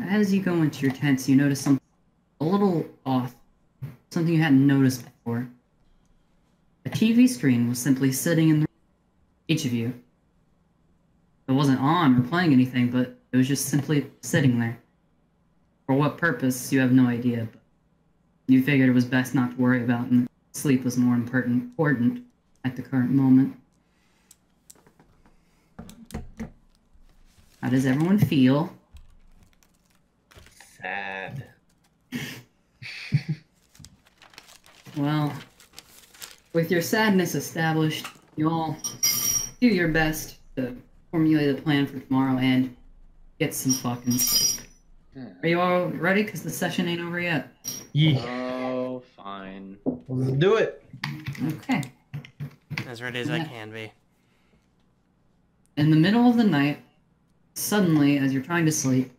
as you go into your tents, you notice something a little off. Something you hadn't noticed before. A TV screen was simply sitting in the room. Each of you. It wasn't on or playing anything, but it was just simply sitting there. For what purpose, you have no idea, but you figured it was best not to worry about, and sleep was more important at the current moment. How does everyone feel? Sad. Well, with your sadness established, you all do your best to formulate a plan for tomorrow and get some fucking sleep. Are you all ready? Because the session ain't over yet. Yeah. Oh, fine. Let's do it. Okay. As ready as I can be. In the middle of the night, suddenly, as you're trying to sleep,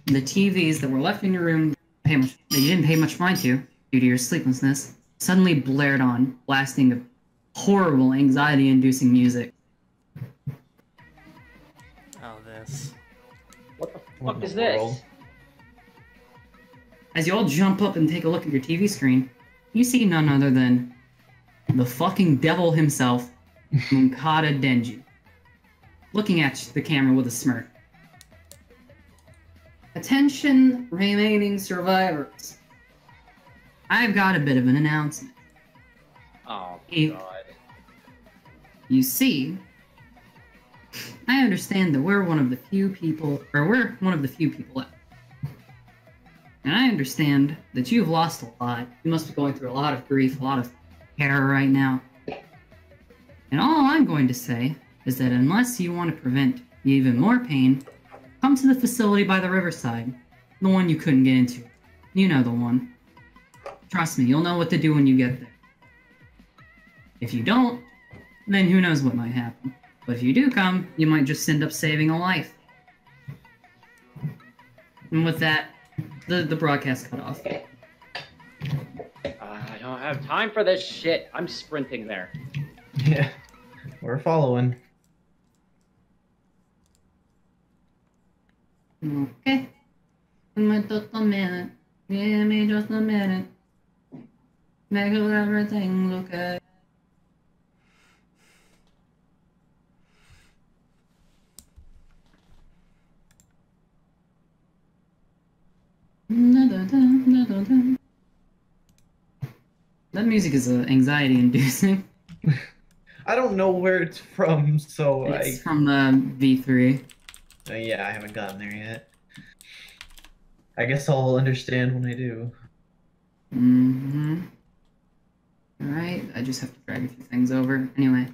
the TVs that were left in your room that you didn't pay much mind to due to your sleeplessness suddenly blared on, blasting a horrible, anxiety-inducing music. Oh, this. What the What fuck in is the this? world? As you all jump up and take a look at your TV screen, you see none other than the fucking devil himself, Munkata Denji, looking at the camera with a smirk. Attention, remaining survivors. I've got a bit of an announcement. Oh, You- God. You see, I understand that we're one of the few people left. And I understand that you've lost a lot. You must be going through a lot of grief, a lot of terror right now. And all I'm going to say is that unless you want to prevent even more pain, come to the facility by the riverside. The one you couldn't get into. You know the one. Trust me, you'll know what to do when you get there. If you don't, then who knows what might happen. But if you do come, you might just end up saving a life. And with that, the broadcast cut off. I don't have time for this shit. I'm sprinting there. Yeah. We're following. Okay. Give me just a minute. Give me just a minute. Make everything look okay. That music is anxiety-inducing. I don't know where it's from, so It's from the V3. yeah, I haven't gotten there yet. I guess I'll understand when I do. Mm-hmm. Alright, I just have to drag a few things over. Anyway.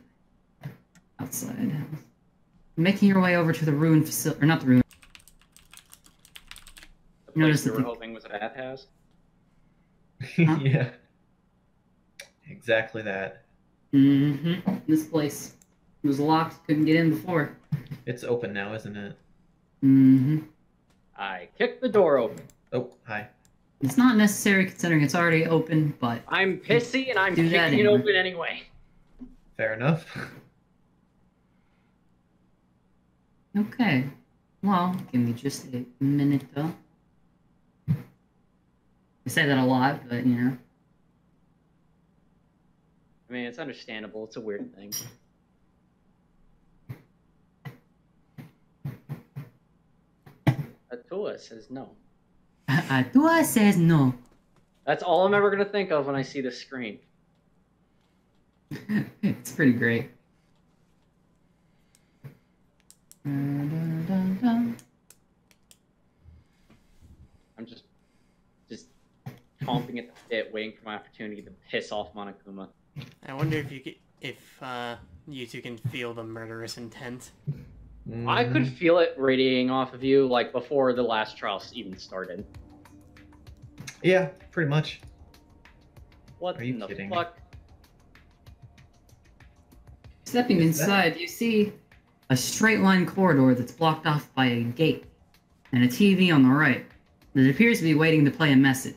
Outside. Making your way over to the ruin facility, or not the ruin. The Notice place we that were the- hoping was a bathhouse. Huh? Yeah. Exactly that. Mm-hmm. This place was locked, couldn't get in before. It's open now, isn't it? Mm-hmm. I kicked the door open. Oh, hi. It's not necessary considering it's already open, but I'm pissy and I'm Do that kicking it anyway. open anyway. Fair enough. okay. Well, give me just a minute though. I say that a lot, but you know. I mean, it's understandable. It's a weird thing. Atua says no. Atua says no. That's all I'm ever going to think of when I see this screen. It's pretty great. Dun. I'm just chomping at the bit, waiting for my opportunity to piss off Monokuma. I wonder if you two can feel the murderous intent. I could feel it radiating off of you, like, before the last trial even started. Yeah, pretty much. What Are you in the kidding? fuck? Stepping Is that- inside, you see a straight line corridor that's blocked off by a gate and a TV on the right that appears to be waiting to play a message.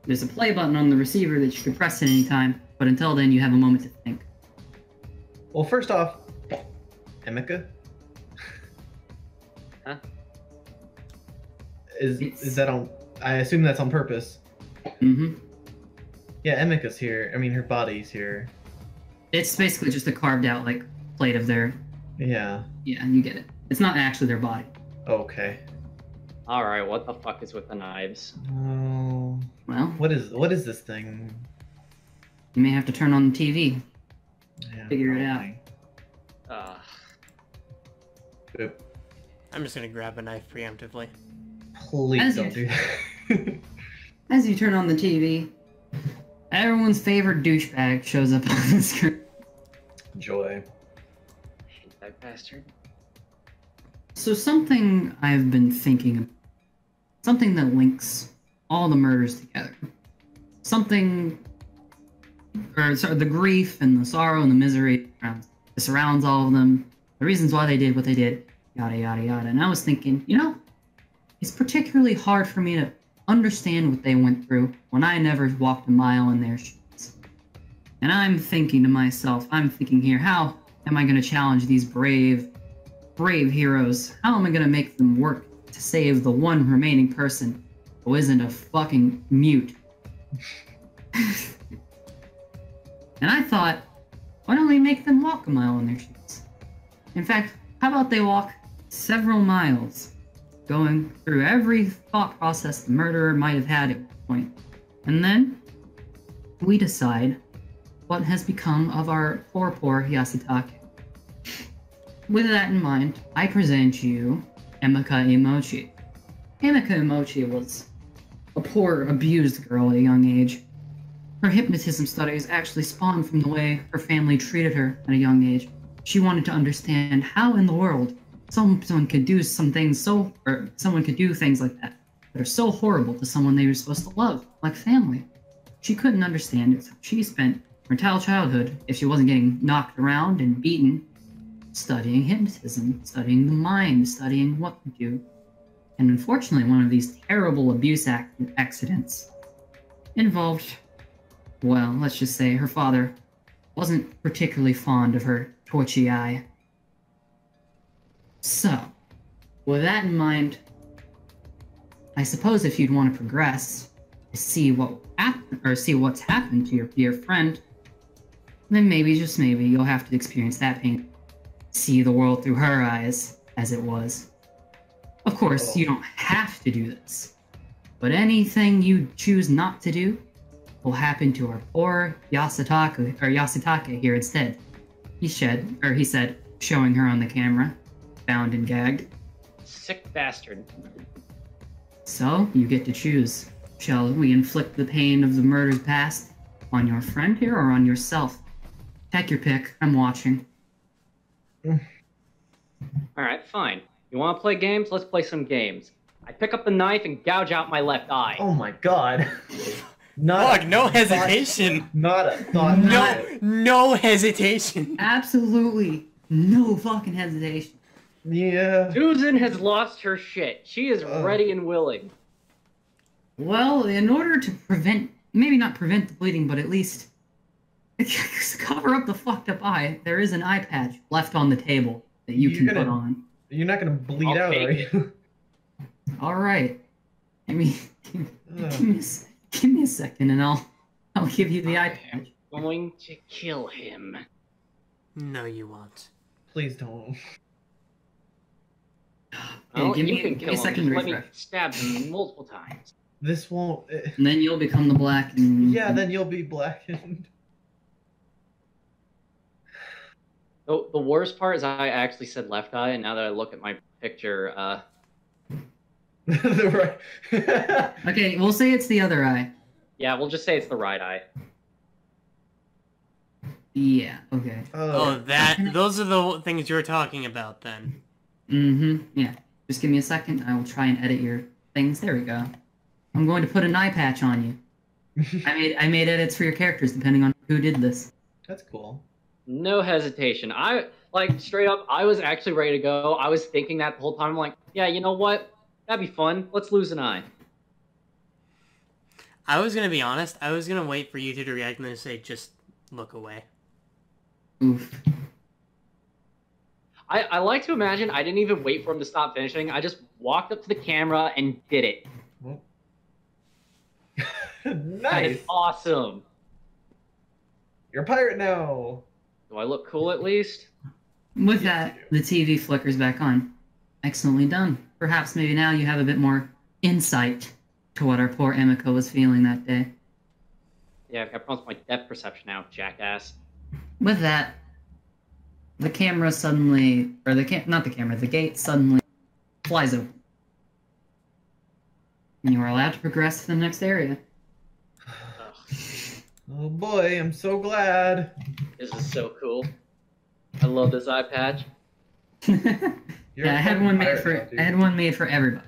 There's a play button on the receiver that you can press at any time, but until then you have a moment to think. Well, first off, Emeka. Huh? Is that on? I assume that's on purpose. Mm-hmm. Yeah, Emika's here. I mean, her body's here. It's basically just a carved out like plate of their. Yeah. Yeah, you get it. It's not actually their body. Okay. Alright, what the fuck is with the knives? Oh. Well, What is this thing? you may have to turn on the TV. Yeah, Figure it out. Ugh. Oop. I'm just gonna grab a knife preemptively. Please As don't do that. As you turn on the TV, everyone's favorite douchebag shows up on the screen. Joy. I hate that bastard. So something I've been thinking of, something that links all the murders together. Something, or sorry, the grief and the sorrow and the misery that surrounds all of them, the reasons why they did what they did, yada yada yada. And I was thinking, it's particularly hard for me to understand what they went through when I never walked a mile in their shoes. And I'm thinking to myself, here, how am I going to challenge these brave heroes? How am I going to make them work to save the one remaining person who isn't a fucking mute? And I thought, why don't we make them walk a mile in their shoes? In fact, how about they walk several miles, going through every thought process the murderer might have had at one point. And then we decide what has become of our poor Yasutake. With that in mind, I present you Emika Imochi. Emika Imochi was a poor, abused girl at a young age. Her hypnotism studies actually spawned from the way her family treated her at a young age. She wanted to understand how in the world someone could do someone could do things like that are so horrible to someone they were supposed to love, like family. She couldn't understand it, so she spent her entire childhood, if she wasn't getting knocked around and beaten, studying hypnotism, studying the mind, studying what to do. And unfortunately, one of these terrible abuse accidents involved, well, let's just say her father wasn't particularly fond of her twitchy eye. So, with that in mind, I suppose if you'd want to progress, see what's happened to your dear friend, then maybe, just maybe, you'll have to experience that pain. See the world through her eyes, as it was. Of course, you don't have to do this, but anything you choose not to do will happen to our poor Yasutake here instead. He said, showing her on the camera, bound and gagged. Sick bastard. So, you get to choose. Shall we inflict the pain of the murders past on your friend here or on yourself? Take your pick. I'm watching. Alright, fine. You wanna play games? Let's play some games. I pick up the knife and gouge out my left eye. Oh my god. No hesitation. Not a thought. No hesitation. Absolutely no fucking hesitation. Yeah. Susan has lost her shit. She is ready and willing. Well, in order to maybe not prevent the bleeding, but at least cover up the fucked up eye, there is an eye patch left on the table that you can put on. You're not gonna bleed out, are you? Alright. Give me a second and I'll give you the eye patch. I'm going to kill him. No, you won't. Please don't. Oh, give you me can a kill him. second Just let me refresh. stab him multiple times. This won't. And then you'll become the black and... Yeah, then you'll be blackened. The worst part is I actually said left eye, and now that I look at my picture, Right. Okay, we'll say it's the other eye. yeah, we'll just say it's the right eye. Yeah, okay. Those are the things you're talking about then. Yeah. Just give me a second. I will try and edit your things. There we go. I'm going to put an eye patch on you. I made edits for your characters depending on who did this. That's cool. No hesitation. Straight up, I was actually ready to go. I was thinking that the whole time. I'm like, yeah, you know what? That'd be fun. Let's lose an eye. I was gonna be honest. I was gonna wait for you to react and then say, just look away. Oof. I like to imagine I didn't even wait for him to stop finishing. I just walked up to the camera and did it. Well. That Nice. is awesome. You're a pirate now. Do I look cool at least? With Yes, that, you the TV flickers back on. Excellently done. Perhaps maybe now you have a bit more insight to what our poor Emiko was feeling that day. Yeah, I've got problems with my depth perception now, jackass. With that, the camera suddenly, or not the camera, the gate suddenly flies open. And you are allowed to progress to the next area. Oh boy, I'm so glad. This is so cool. I love this eye patch. You're Yeah, a I had fucking one made pirate for now, dude. I had one made for everybody.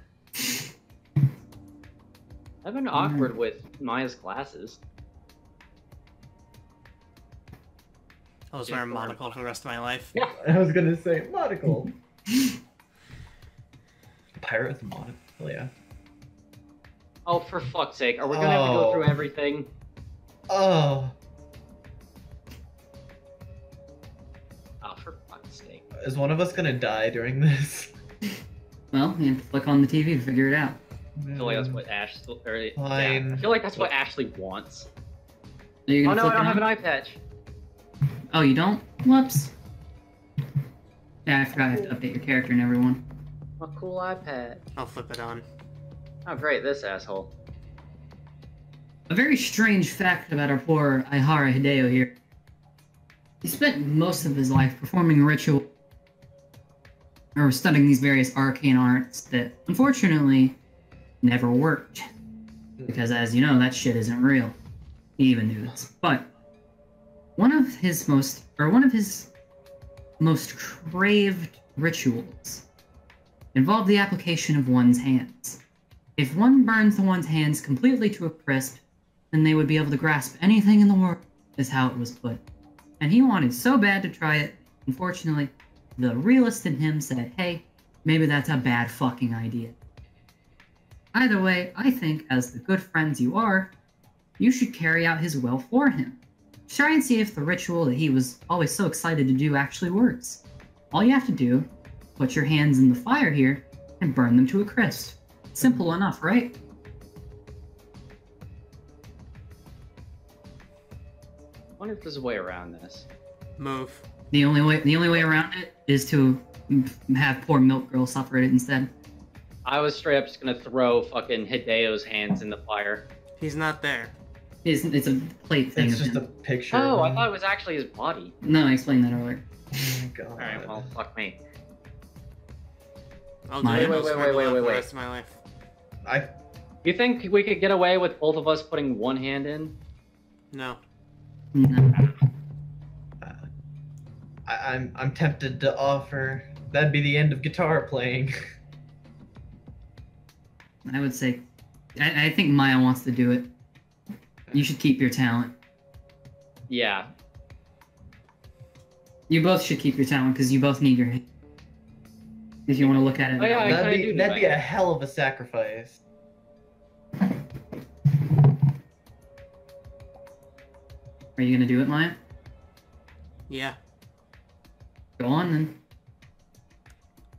I've been awkward with Maya's glasses. I'll just wear a monocle for the rest of my life. Yeah. I was gonna say monocle. Pirate with a monocle, yeah. Oh, for fuck's sake, are we gonna have to go Oh. through everything? Oh, Oh, for fuck's sake. is one of us gonna die during this? Well, you have to click on the TV to figure it out. I feel like that's what Ash. Or, yeah, Fine. I feel like that's what Ashley wants. Are you Oh gonna no, I flick don't it have on? an eye patch. Oh, you don't? Whoops. Yeah, I forgot I have to update your character and everyone. A cool iPad. I'll flip it on. Oh great, this asshole. A very strange fact about our poor Aihara Hideo here. He spent most of his life performing ritual or studying these various arcane arts that unfortunately never worked. Because as you know, that shit isn't real. He even knew this. But one of his most craved rituals involved the application of one's hands. If one burns one's hands completely to a crisp, then they would be able to grasp anything in the world, is how it was put. And he wanted so bad to try it. Unfortunately, the realist in him said, hey, maybe that's a bad fucking idea. Either way, I think, as the good friends you are, you should carry out his will for him. Try and see if the ritual that he was always so excited to do actually works. All you have to do, put your hands in the fire here, and burn them to a crisp. Simple enough, right? I wonder if there's a way around this. Move. The only way around it is to have poor Milk Girl suffer it instead. I was straight up just gonna throw fucking Hideo's hands in the fire. He's not there. It's a plate thing. It's of just a him. picture. Oh, of I him. thought it was actually his body. No, I explained that earlier. Oh my god. Alright, well, fuck me. I'll Wait, do it. wait, I'll wait, scribble wait, out wait, the wait. rest of my life. I You think we could get away with both of us putting one hand in? No. No. I'm tempted to offer. That'd be the end of guitar playing. I would say, I think Maya wants to do it. You should keep your talent. Yeah. You both should keep your talent because you both need your. If you want to look at it. Oh, yeah, I kinda do That'd be that. a hell of a sacrifice. Are you gonna do it, Maya? Yeah. Go on then.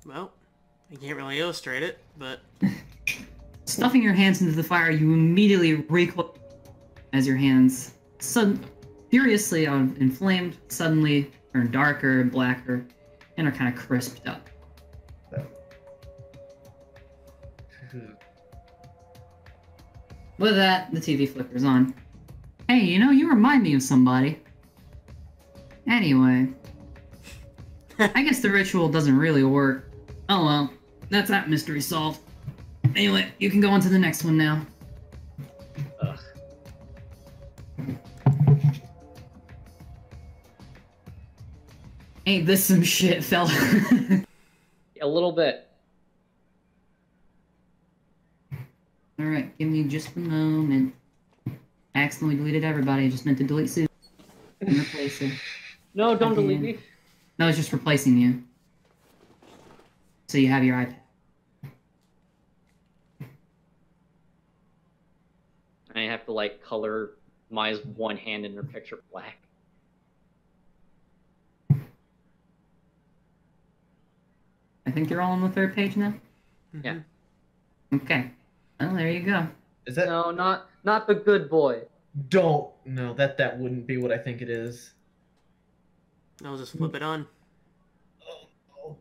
Well, I can't really illustrate it, but Stuffing your hands into the fire, you immediately recoil as your hands furiously inflamed, suddenly turn darker, blacker, and are kind of crisped up. With that, the TV flickers on. Hey, you know, you remind me of somebody. Anyway, I guess the ritual doesn't really work. Oh well, that's that mystery solved. Anyway, you can go on to the next one now. Ugh. Ain't this some shit, fella? A little bit. Alright, give me just a moment. I accidentally deleted everybody, I just meant to delete Sue. And replace her. No, don't delete me. No, it's just replacing you. So you have your iPad. I have to, like, color Maya's one hand in her picture black. think you're all on the third page now? Yeah. Okay. Well, there you go. Is that No, not the good boy. don't no that wouldn't be what I think it is. I'll just flip it on. Oh,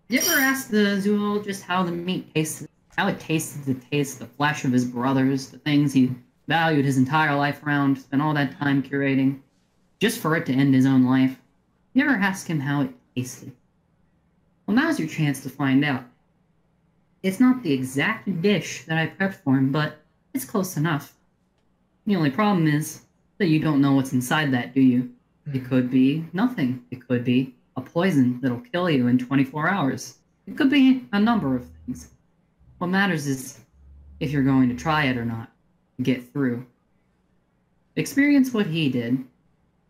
You ever ask the zoologist how the meat tasted? How it tasted to taste the flesh of his brothers, the things he valued his entire life around, spent all that time curating, just for it to end his own life? You ever ask him how it tasted? Well, now's your chance to find out. It's not the exact dish that I prepped for him, but it's close enough. The only problem is that you don't know what's inside that, do you? It could be nothing. It could be a poison that'll kill you in 24 hours. It could be a number of things. What matters is if you're going to try it or not, get through. Experience what he did.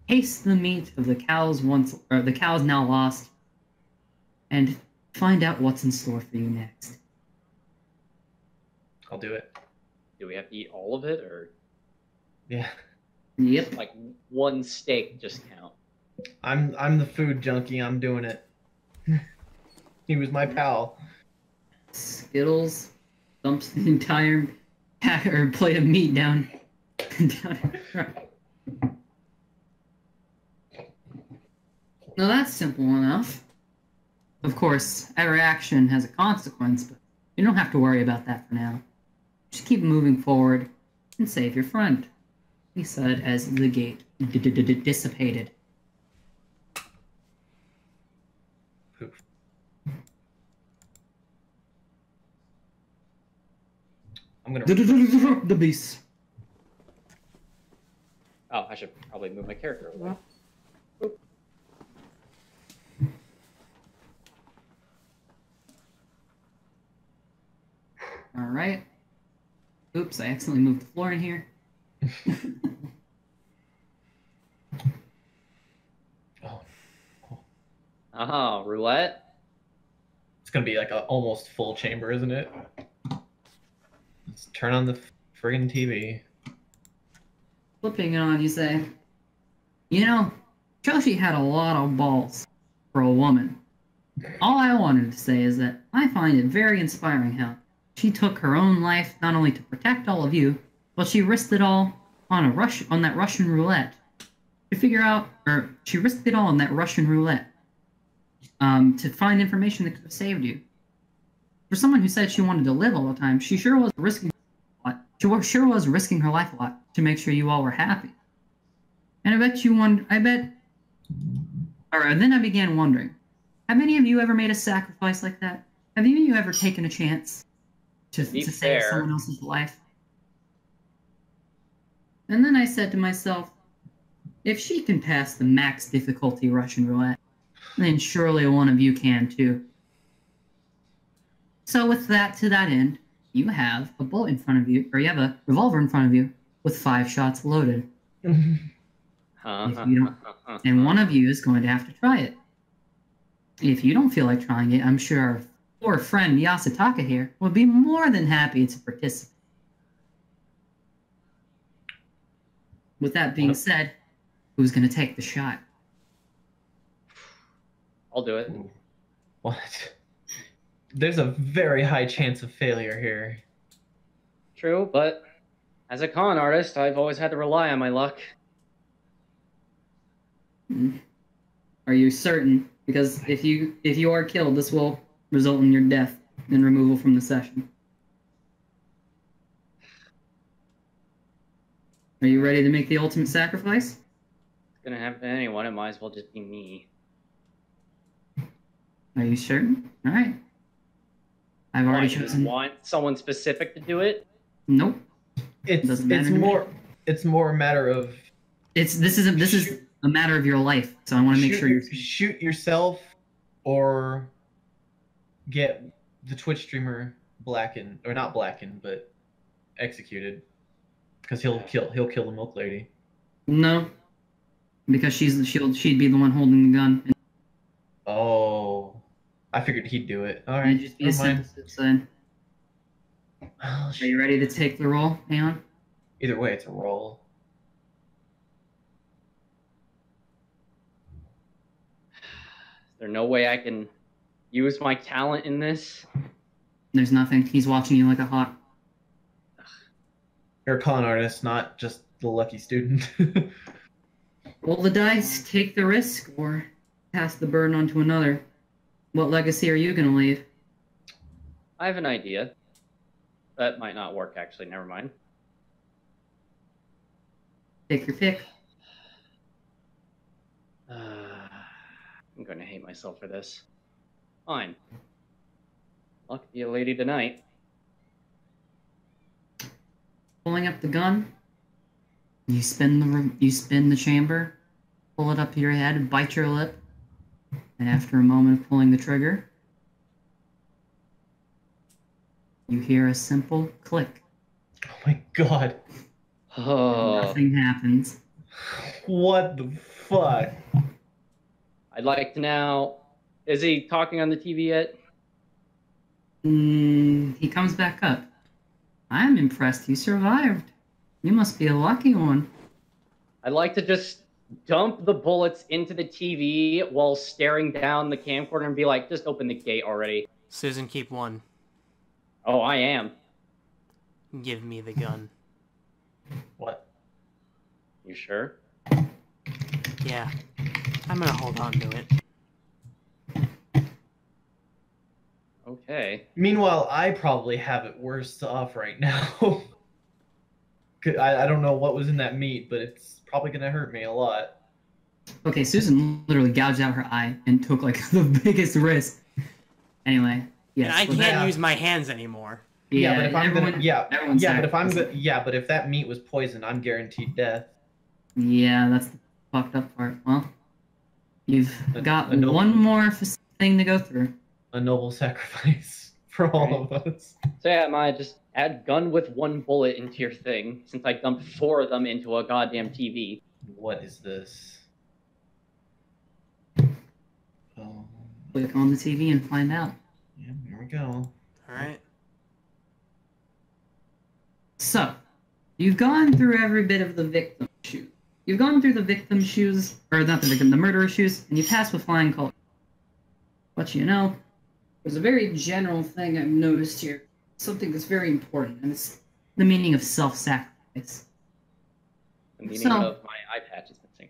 Taste the meat of the cows the cows now lost, and find out what's in store for you next. I'll do it. Do we have to eat all of it, or Yeah. Yep. like one steak just count? I'm the food junkie. I'm doing it. He was my pal. Skittles dumps the entire pack or plate of meat down. Now that's simple enough. Of course, every action has a consequence, but you don't have to worry about that for now. Just keep moving forward and save your friend, he said as the gate dissipated. Poof. I'm gonna. The beast. Oh, I should probably move my character away. Alright. Oops, I accidentally moved the floor in here. Oh, roulette? It's gonna be like a almost full chamber, isn't it? Let's turn on the friggin' TV. Flipping it on, you say, you know, Joshi had a lot of balls for a woman. All I wanted to say is that I find it very inspiring how she took her own life not only to protect all of you, but she risked it all on that Russian roulette to figure out, or she risked it all on that Russian roulette to find information that could have saved you. For someone who said she wanted to live all the time, she sure was risking a lot. She sure was risking her life a lot to make sure you all were happy. And then I began wondering, have any of you ever made a sacrifice like that? Have any of you ever taken a chance to save someone else's life? And then I said to myself, if she can pass the max difficulty Russian roulette, then surely one of you can too. So with that, to that end, you have a bullet in front of you, or you have a revolver in front of you with 5 shots loaded. And one of you is going to have to try it. If you don't feel like trying it, I'm sure our poor friend Yasutaka here would be more than happy to participate. With that being said, who's going to take the shot? I'll do it. What? There's a very high chance of failure here. True, but as a con artist, I've always had to rely on my luck. Are you certain? Because if you are killed, this will result in your death and removal from the session. Are you ready to make the ultimate sacrifice? It's gonna happen to anyone, it might as well just be me. Are you certain? Alright. I've already chosen. Want someone specific to do it? Nope. It's more a matter of this is a matter of your life, so I want to make sure you shoot yourself or get the Twitch streamer blackened, or not blackened, but executed, because he'll kill the milk lady. No, because she'd be the one holding the gun. Oh, I figured he'd do it. All right, It'd just be a synthesis then. Are you ready to take the roll, Aeon? Either way, it's a roll. Is there no way I can use my talent in this? There's nothing. He's watching you like a hawk. You're a con artist, not just the lucky student. Roll the dice, take the risk, or pass the burden on to another. What legacy are you going to leave? I have an idea. That might not work, actually. Never mind. Take your pick. I'm going to hate myself for this. Fine. Luck be a lady tonight. Pulling up the gun, you spin the chamber, pull it up to your head, bite your lip, and after a moment of pulling the trigger, you hear a simple click. Oh my god. Oh. Nothing happens. What the fuck? I'd like to now... Is he talking on the TV yet? He comes back up. I'm impressed you survived. You must be a lucky one. I'd like to just dump the bullets into the TV while staring down the camcorder and be like, just open the gate already. Susan, keep one. Oh, I am. Give me the gun. What? You sure? Yeah. I'm gonna hold on to it. Okay. Meanwhile, I probably have it worse off right now. I don't know what was in that meat, but it's probably going to hurt me a lot. Okay, Susan literally gouged out her eye and took like the biggest risk. Anyway, yes. And I with can't that- use my hands anymore. Yeah, but if I'm everyone- gonna, everyone's but if I'm sacrificed. gonna, but if that meat was poisoned, I'm guaranteed death. Yeah, that's the fucked up part. Well, you've got a noble- one more thing to go through. A noble sacrifice for all of us. So yeah, Maya, just add gun with one bullet into your thing, since I dumped 4 of them into a goddamn TV. What is this? Oh, Click on the TV and find out. yeah, here we go. Alright. So, you've gone through every bit of the victim's shoes. You've gone through the victim's shoes, or not the victim, the murderer's shoes, and you passed with flying colors. But you know, there's a very general thing I've noticed here. Something that's very important, and it's the meaning of self-sacrifice. The meaning So- of my eye patch is missing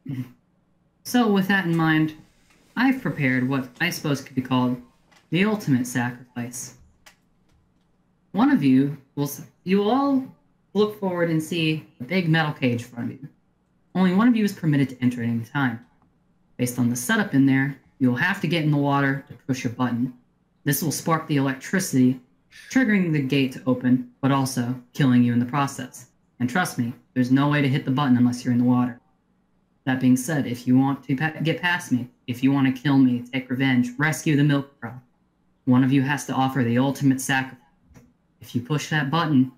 here. So, with that in mind, I've prepared what I suppose could be called the ultimate sacrifice. One of you will all look forward and see a big metal cage in front of you. Only one of you is permitted to enter at any time. Based on the setup in there, you'll have to get in the water to push a button. This will spark the electricity, triggering the gate to open, but also killing you in the process. And trust me, there's no way to hit the button unless you're in the water. That being said, if you want to get past me, if you want to kill me, take revenge, rescue the milk girl, one of you has to offer the ultimate sacrifice. If you push that button,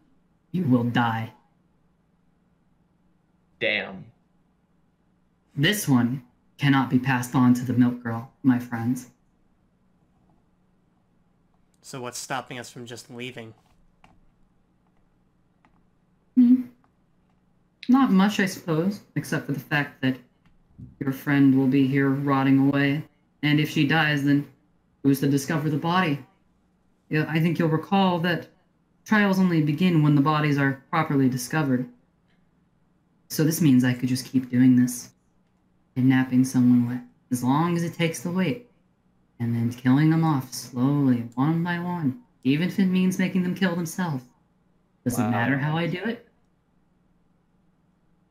you will die. Damn. This one cannot be passed on to the milk girl, my friends. So what's stopping us from just leaving? Not much, I suppose, except for the fact that your friend will be here rotting away. And if she dies, then who's to discover the body? Yeah, I think you'll recall that trials only begin when the bodies are properly discovered. So this means I could just keep doing this. Kidnapping someone with, as long as it takes the weight. And then killing them off slowly, one by one. Even if it means making them kill themselves. Does it matter how I do it?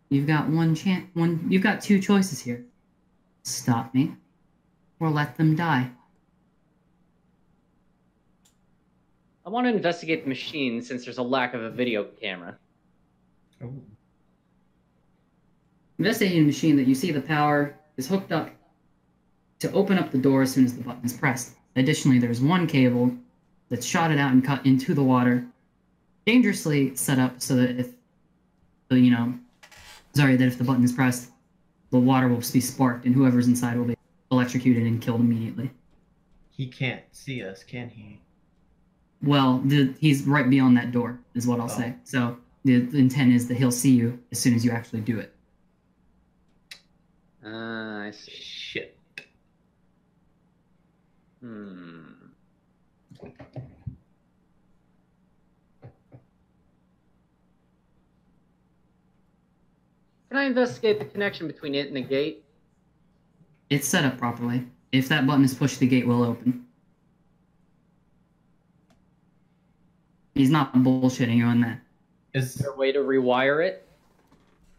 You've got you've got 2 choices here. Stop me, or let them die. I want to investigate the machine since there's a lack of a video camera. Oh. Investigating the machine that you see the power is hooked up to open up the door as soon as the button is pressed. Additionally, there's one cable that's shotted out and cut into the water, dangerously set up so that if the button is pressed, the water will be sparked and whoever's inside will be electrocuted and killed immediately. He can't see us, can he? Well, he's right beyond that door, is what I'll say. So the intent is that he'll see you as soon as you actually do it. I see. Shit. Hmm. Can I investigate the connection between it and the gate? It's set up properly. If that button is pushed, the gate will open. He's not bullshitting you on that. Is there a way to rewire it?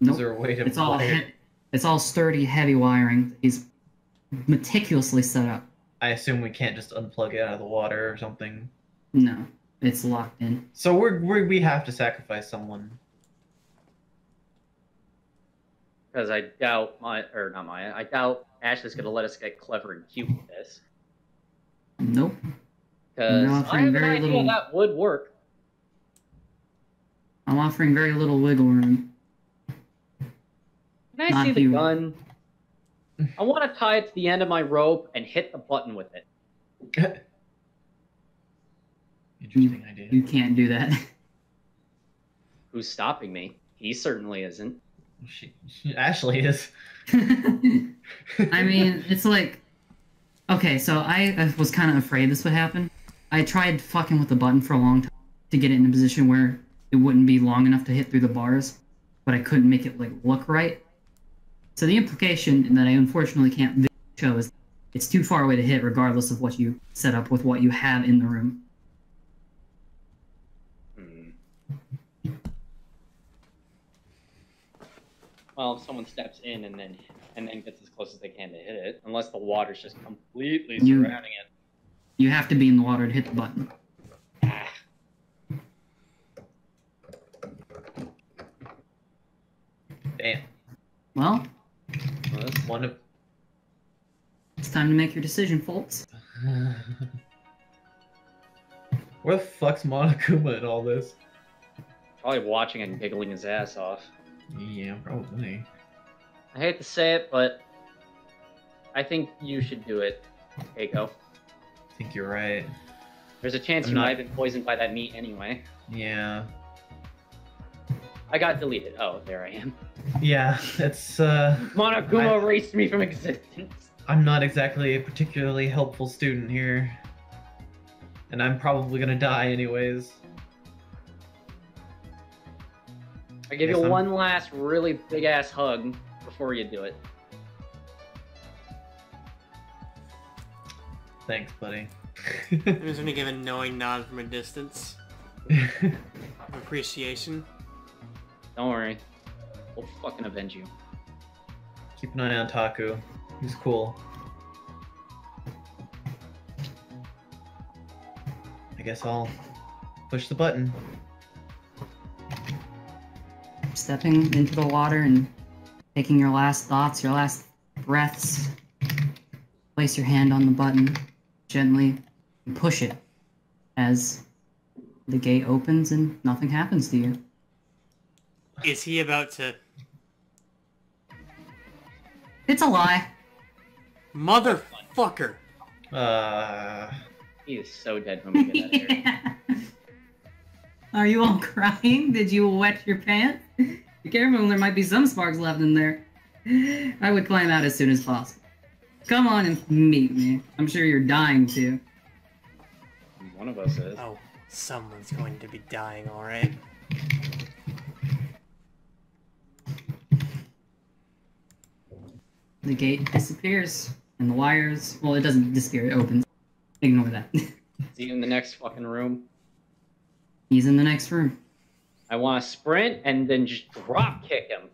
Nope. Is there a way to It's all wire? it's all sturdy, heavy wiring. He's meticulously set up. I assume we can't just unplug it out of the water or something. No, it's locked in. So we have to sacrifice someone. Because I doubt I doubt Ashley's gonna let us get clever and cute with this. Nope. Because You're I offering have an very idea little- that would work. I'm offering very little wiggle room. Can I Not see if the you- gun? I want to tie it to the end of my rope and hit the button with it. Interesting idea. You can't do that. Who's stopping me? He certainly isn't. Ashley is. I mean, it's like... Okay, so I was kind of afraid this would happen. I tried fucking with the button for a long time to get it in a position where it wouldn't be long enough to hit through the bars, but I couldn't make it, like, look right. So the implication that I unfortunately can't show is it's too far away to hit regardless of what you set up with what you have in the room. Well, if someone steps in and then gets as close as they can to hit it, unless the water's just completely surrounding it. You have to be in the water to hit the button. Ah. Damn. Well, One of. it's time to make your decision, folks. Where the fuck's Monokuma in all this? Probably watching and giggling his ass off. Yeah, probably. I hate to say it, but I think you should do it, Keiko. I think you're right. There's a chance you might have been poisoned by that meat anyway. Yeah. I got deleted. Oh, there I am. Yeah, it's Monokuma erased me from existence. I'm not exactly a particularly helpful student here. And I'm probably gonna die anyways. I give you one last really big ass hug before you do it. Thanks, buddy. I'm just gonna give a knowing nod from a distance. Of appreciation. Don't worry. We'll fucking avenge you. Keep an eye on Taku. He's cool. I guess I'll push the button. Stepping into the water and taking your last thoughts, your last breaths. Place your hand on the button gently and push it as the gate opens and nothing happens to you. Is he about to... It's a lie. Motherfucker! He is so dead when we get out of here. Yeah. Are you all crying? Did you wet your pants? Be careful, there might be some sparks left in there. I would climb out as soon as possible. Come on and meet me. I'm sure you're dying to. One of us is. Oh, someone's going to be dying, alright. The gate disappears, and the wires... Well, it doesn't disappear, it opens. Ignore that. See you in the next fucking room. He's in the next room. I want to sprint and then just drop kick him.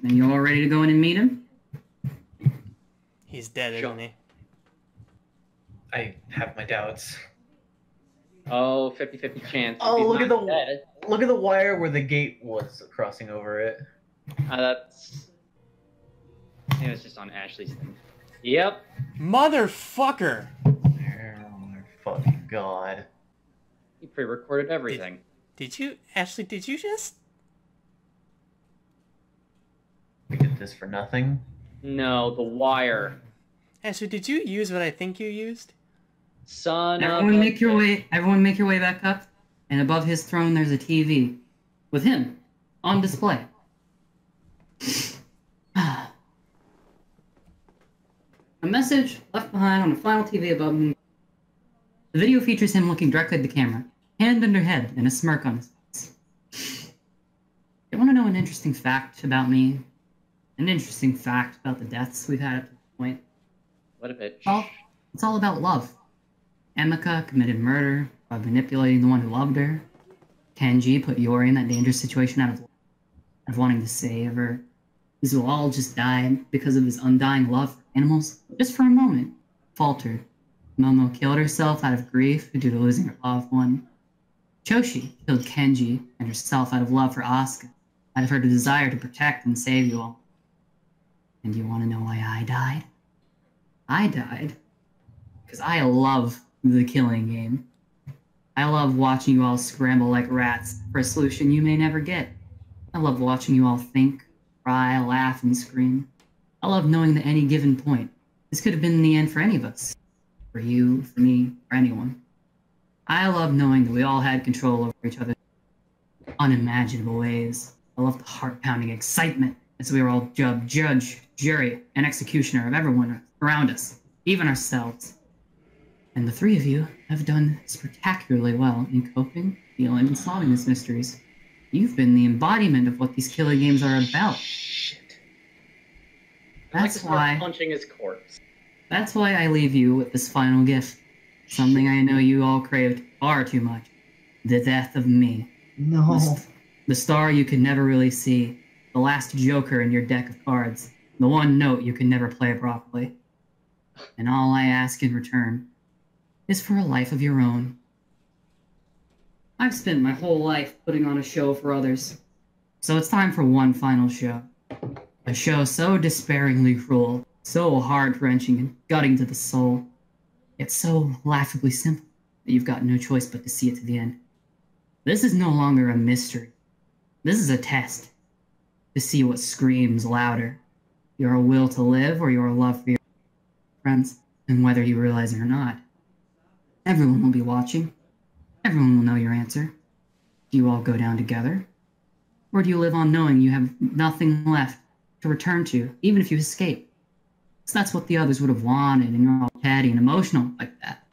And you all ready to go in and meet him? He's dead, Sure. isn't he? I have my doubts. Oh, 50-50 chance. Oh, He's look at not the dead. look at the wire where the gate was crossing over it. That's... It was just on Ashley's thing. Yep. Motherfucker! Oh my fucking god. He pre-recorded everything. Did you... Ashley, did you just... We did this for nothing. No, the wire. Ashley, did you use what I think you used? Son of Everyone a make your bitch. way. Everyone make your way back up. And above his throne, there's a TV with him on display. A message left behind on the final TV above him. The video features him looking directly at the camera, hand under head, and a smirk on his face. You want to know an interesting fact about me? An interesting fact about the deaths we've had at this point? What a bitch. Well, it's all about love. Emika committed murder by manipulating the one who loved her. Kenji put Yori in that dangerous situation out of wanting to save her. These will all just die because of his undying love for animals. Just for a moment, faltered. Momo killed herself out of grief due to losing her loved one. Choshi killed Kenji and herself out of love for Asuka, out of her desire to protect and save you all. And you want to know why I died? I died because I love the killing game. I love watching you all scramble like rats for a solution you may never get. I love watching you all think, cry, laugh, and scream. I love knowing that at any given point, this could have been the end for any of us. For you, for me, for anyone. I love knowing that we all had control over each other in unimaginable ways. I love the heart-pounding excitement as we were all judge, jury, and executioner of everyone around us, even ourselves. And the three of you have done spectacularly well in coping, healing, and solving these mysteries. You've been the embodiment of what these killing games are about. Shit. That's why punching his corpse. That's why I leave you with this final gift. Something I know you all craved far too much. The death of me. No. The star you could never really see. The last joker in your deck of cards. The one note you can never play properly. And all I ask in return is for a life of your own. I've spent my whole life putting on a show for others. So it's time for one final show. A show so despairingly cruel, so heart-wrenching and gutting to the soul. It's so laughably simple that you've got no choice but to see it to the end. This is no longer a mystery. This is a test. To see what screams louder. Your will to live or your love for your friends. And whether you realize it or not. Everyone will be watching. Everyone will know your answer. Do you all go down together? Or do you live on knowing you have nothing left to return to, even if you escape? So that's what the others would have wanted, and you're all catty and emotional like that.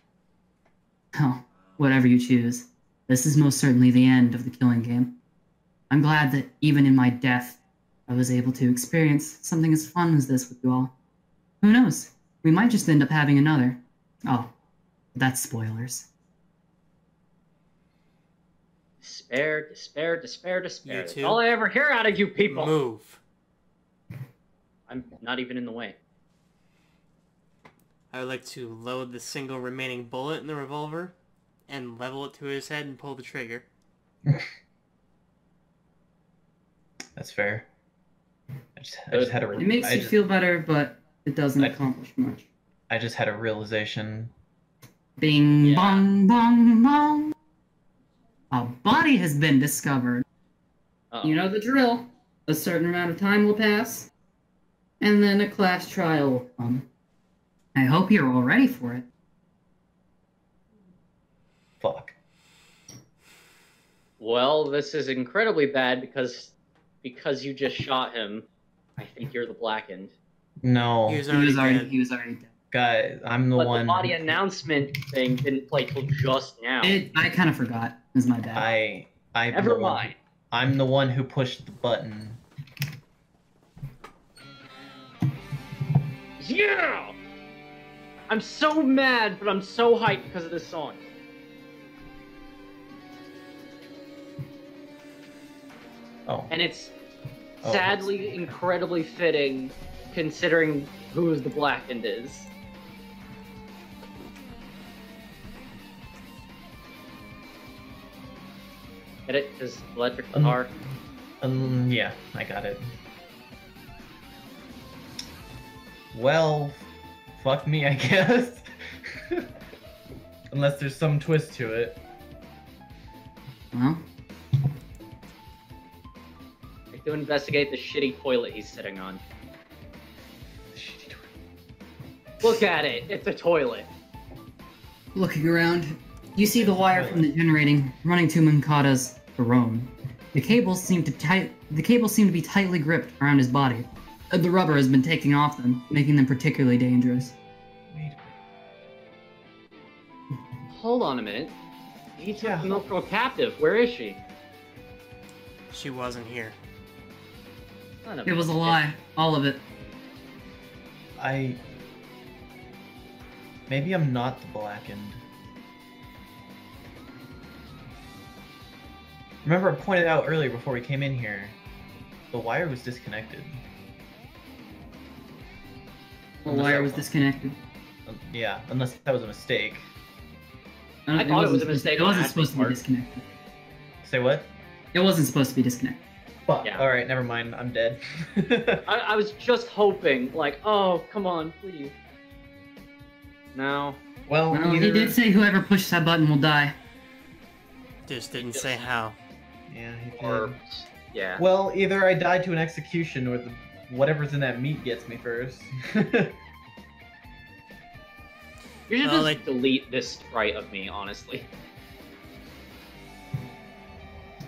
Oh, whatever you choose, this is most certainly the end of the killing game. I'm glad that even in my death, I was able to experience something as fun as this with you all. Who knows? We might just end up having another. Oh, that's spoilers. Despair, despair, despair, despair. You That's too? all I ever hear out of you people. Move. I'm not even in the way. I would like to load the single remaining bullet in the revolver and level it to his head and pull the trigger. That's fair. I just had a. It makes you feel better, but it doesn't accomplish much. I just had a realization. Bing, Yeah. bong, bong, bong. A body has been discovered. Uh-oh. You know the drill. A certain amount of time will pass, and then a class trial will come. I hope you're all ready for it. Fuck. Well, this is incredibly bad because you just shot him. I think you're the blackened. No, He was He was already dead. already dead. guys, I'm the But one. the body announcement thing didn't play till just now. I kind of forgot. It was my bad. Never mind. I'm the one who pushed the button. Yeah! I'm so mad, but I'm so hyped because of this song. Oh. And it's Oh, sadly incredibly fitting considering who the blackened is. Get it? Because electric guitar. Yeah, I got it. Well, fuck me, I guess. Unless there's some twist to it. Well, I have to investigate the shitty toilet he's sitting on. Look at it! It's a toilet! looking around, you see the wire from the generating running to Mankata's throne. The cables seem to be tightly gripped around his body. The rubber has been taken off them, making them particularly dangerous. Hold on a minute. He took Yeah. the milk girl captive. Where is she? She wasn't here. Son of It was a lie. All of it. Maybe I'm not the blackened. Remember, I pointed out earlier before we came in here, the wire was disconnected. The wire was disconnected. Yeah, unless that was a mistake. I thought it was a mistake It on wasn't Ashley's supposed to be part. disconnected. Say what? It wasn't supposed to be disconnected. Fuck. Yeah. Alright, never mind. I'm dead. I was just hoping, like, oh, come on, please. No. Well, Well, either... he did say whoever pushes that button will die. Just didn't say how. Yeah, he did. Or, yeah. Well, either I die to an execution or whatever's in that meat gets me first. You should Well, just like- delete this sprite of me, honestly.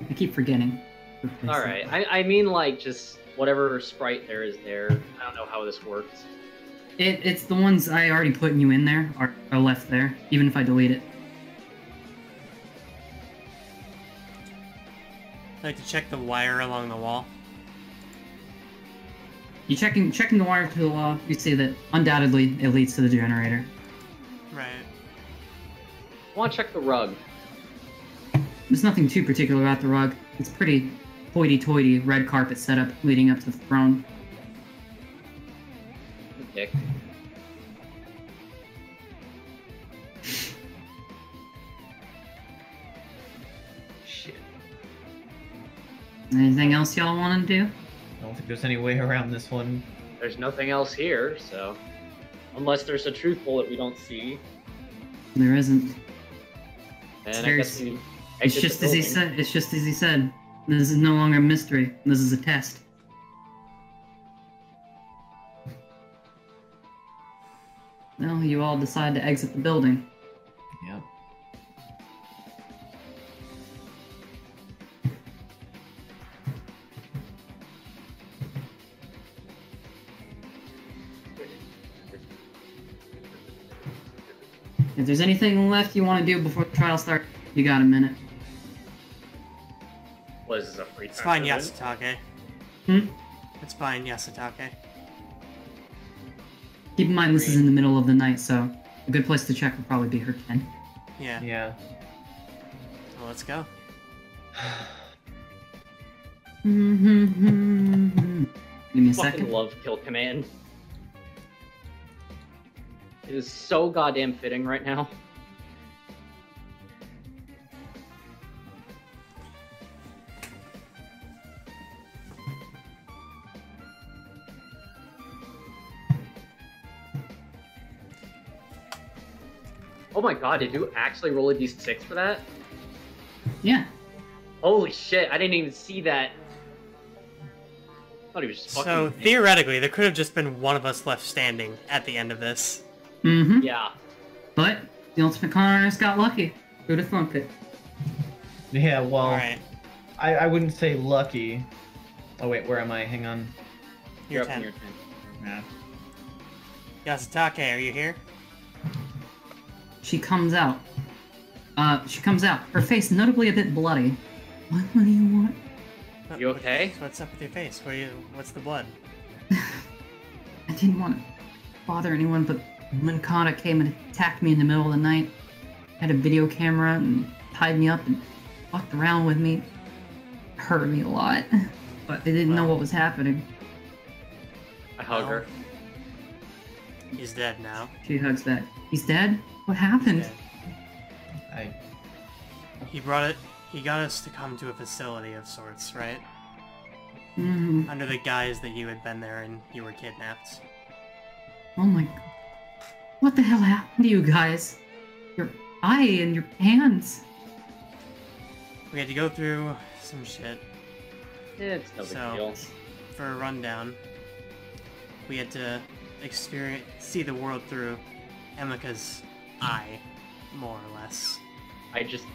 I keep forgetting. Alright, I mean, like, just whatever sprite there is there. I don't know how this works. It's the ones I already put you in there are left there, even if I delete it. I like to check the wire along the wall. You checking the wire to the wall, you see that undoubtedly it leads to the generator. Right. I want to check the rug. There's nothing too particular about the rug. It's pretty hoity-toity red carpet setup leading up to the throne. Dick. Shit. Anything else y'all want to do? I don't think there's any way around this one. There's nothing else here, so... Unless there's a truth bullet we don't see, There isn't. then I There's- guess we It's exit just the as he building. said. It's just as he said. This is no longer a mystery. This is a test. Well, you all decide to exit the building. Yep. If there's anything left you want to do before the trial starts, you got a minute. What is this, a free It's fine, time? Yasutake. Hmm? It's fine, Yasutake. Keep in mind this is in the middle of the night, so a good place to check would probably be her tent. Yeah. Yeah. Well, let's go. Give me a Fucking second. love Kill Command. It is so goddamn fitting right now. Oh my god, did you actually roll a d6 for that? Yeah. Holy shit, I didn't even see that. I thought he was just fucking... So, theoretically, there could have just been one of us left standing at the end of this. Mm-hmm. Yeah. But the ultimate con artist got lucky. Who'd have thunk it? Yeah, well, Alright, I wouldn't say lucky. Oh wait, where am I? Hang on. your You're up in 10. your 10. Yeah. Yasutake, are you here? She comes out. Her face notably a bit bloody. What do you want? You okay? So what's up with your face? What's the blood? I didn't want to bother anyone, but Linkana came and attacked me in the middle of the night. Had a video camera and tied me up and fucked around with me. Hurt me a lot, but they didn't know what was happening. I hug her. He's dead now. She hugs that. He's dead? What happened? Dead. I He got us to come to a facility of sorts, right? Mm-hmm. Under the guise that you had been there and you were kidnapped. Oh my god. What the hell happened to you guys? Your eye and your hands. We had to go through some shit. It's no big So- deal. For a rundown, we had to see the world through Emika's eye, more or less. I just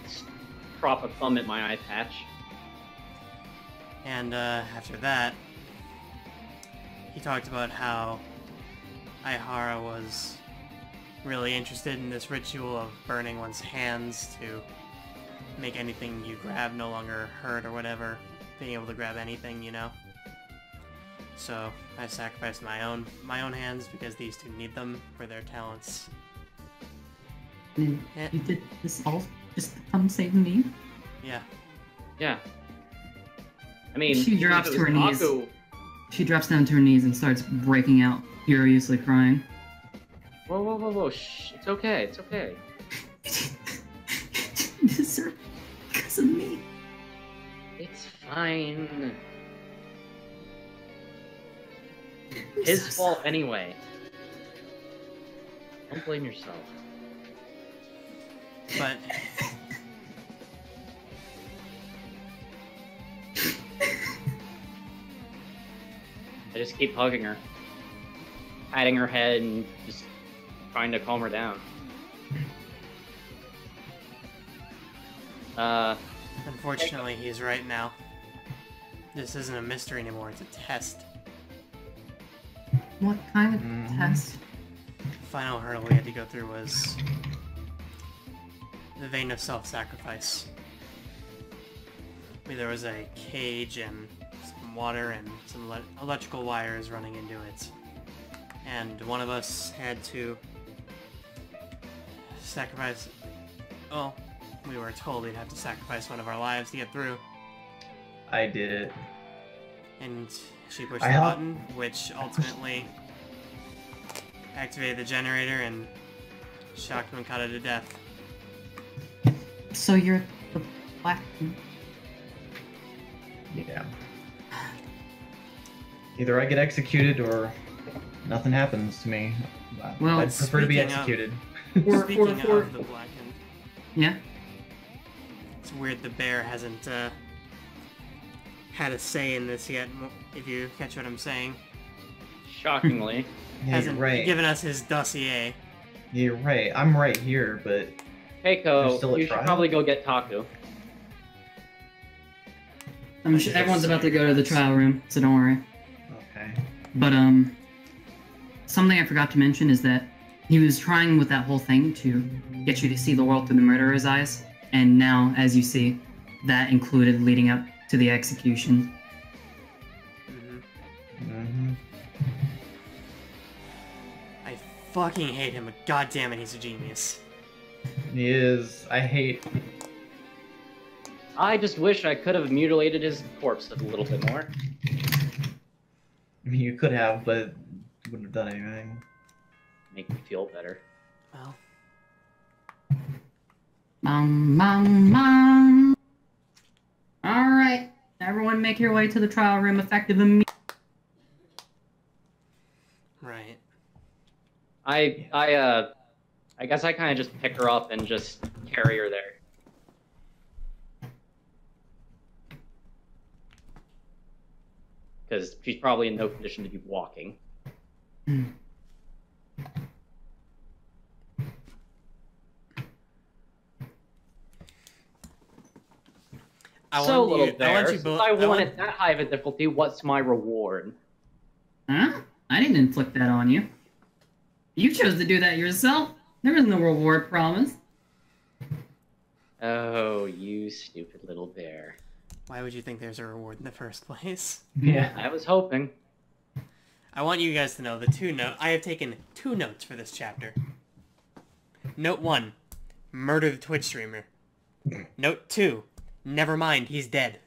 prop a thumb at my eye patch. And after that, he talked about how Aihara was really interested in this ritual of burning one's hands to make anything you grab no longer hurt or whatever. Being able to grab anything, you know? So I sacrificed my own hands because these two need them for their talents. And Yeah. you did this all just to come save me? Yeah. Yeah. I mean, She drops if it to her was knees. Aku- She drops down to her knees and starts breaking out, furiously crying. Whoa, whoa, whoa, whoa! Shh! It's okay. It's okay. You deserve it because of me. It's fine. I'm His so fault sorry. anyway. Don't blame yourself. But I just keep hugging her, patting her head, and just trying to calm her down. unfortunately, he's right now. This isn't a mystery anymore, it's a test. What kind of test? The final hurdle we had to go through was the vein of self-sacrifice. There was a cage and some water and some electrical wires running into it. And one of us had to sacrifice... Well, we were told we'd have to sacrifice one of our lives to get through. I did it. And she pushed I the helped. button, which ultimately activated the generator and shocked him and cut it to death. So you're the black... Yeah. Either I get executed or nothing happens to me. Well, I'd prefer to be speaking of- executed. Speaking of the blackened, Yeah? it's weird the bear hasn't had a say in this yet, if you catch what I'm saying. Shockingly. Yeah, you're Hasn't right. given us his dossier. You're right. I'm right here, but There's Keiko, still a you should trial? probably go get Taku. I'm sure everyone's about to go to the trial room, so don't worry. okay. But, something I forgot to mention is that he was trying with that whole thing to get you to see the world through the murderer's eyes, and now, as you see, that included leading up to the execution. Mm-hmm. I fucking hate him, but goddammit, he's a genius. He is. I hate. I just wish I could have mutilated his corpse a little bit more. I mean, you could have, but you wouldn't have done anything. Make me feel better. Well, Mom. Alright, everyone make your way to the trial room effective immediately. right. I guess I kind of just pick her up and just carry her there. Because she's probably in no condition to be walking. So, little bear, since I won at that high of a difficulty, what's my reward? Huh? I didn't inflict that on you. You chose to do that yourself. There was no reward promised. Oh, you stupid little bear. Why would you think there's a reward in the first place? Yeah. I was hoping. I want you guys to know I have taken 2 notes for this chapter. Note 1, murder the Twitch streamer. Note 2, never mind, he's dead.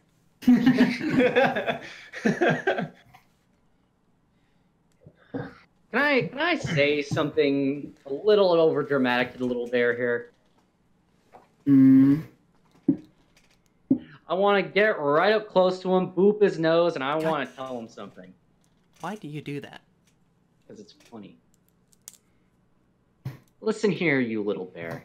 Can I say something a little over dramatic to the little bear here? I want to get right up close to him, boop his nose, and I want to tell him something. Why do you do that? Because it's funny. Listen here, you little bear.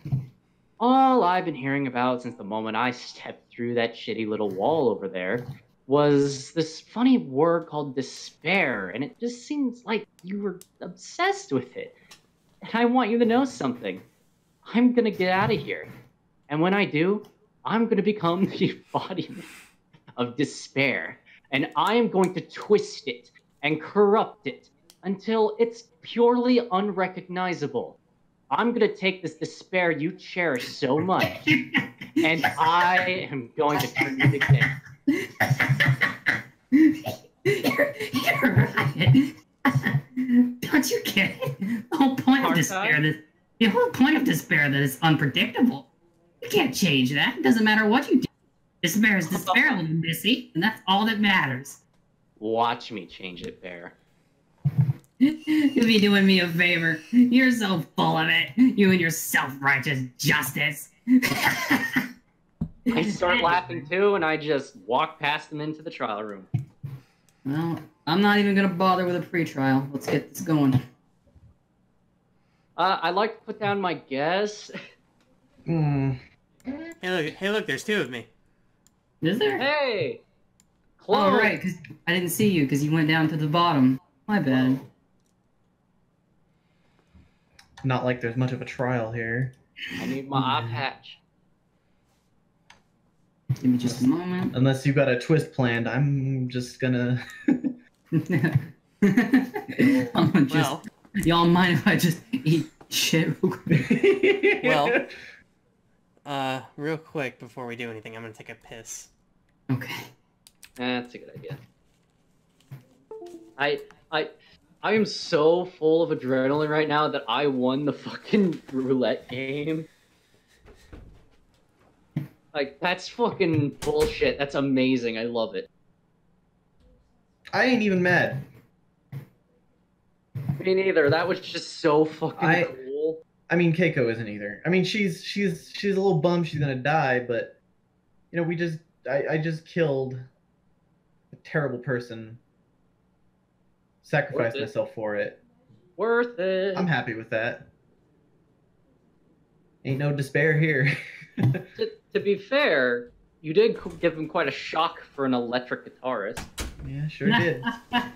All I've been hearing about since the moment I stepped through that shitty little wall over there was this funny word called despair, and it just seems like you were obsessed with it. And I want you to know something. I'm gonna get out of here. And when I do, I'm gonna become the embodiment of despair. And I am going to twist it and corrupt it until it's purely unrecognizable. I'm gonna take this despair you cherish so much, and I am going to turn it again. You're right. Don't you get it? The whole point of despair that is unpredictable. You can't change that. It doesn't matter what you do. Despair is despair, little missy, and that's all that matters. Watch me change it, Bear. You'll be doing me a favor. You're so full of it. You and your self-righteous justice. I start laughing too, and I just walk past them into the trial room. Well, I'm not even gonna bother with a pre-trial. Let's get this going. I'd like to put down my guess. Hmm. Hey look, there's two of me. Is there? Hey! Close. Oh, right, because I didn't see you because you went down to the bottom. My bad. Not like there's much of a trial here. I need my eye patch. Give me just a moment. Unless you got a twist planned, I'm just gonna... Well, Y'all mind if I just eat shit real quick? well, real quick before we do anything, I'm gonna take a piss. Okay. That's a good idea. I am so full of adrenaline right now that I won the fucking roulette game. Like, that's fucking bullshit. That's amazing. I love it. I ain't even mad. Me neither. That was just so fucking cool. I mean, Keiko isn't either. I mean, she's a little bummed she's gonna die, but you know, I just killed a terrible person. Sacrificed myself for it. Worth it. I'm happy with that. Ain't no despair here. To be fair, you did give him quite a shock for an electric guitarist. Yeah, sure did.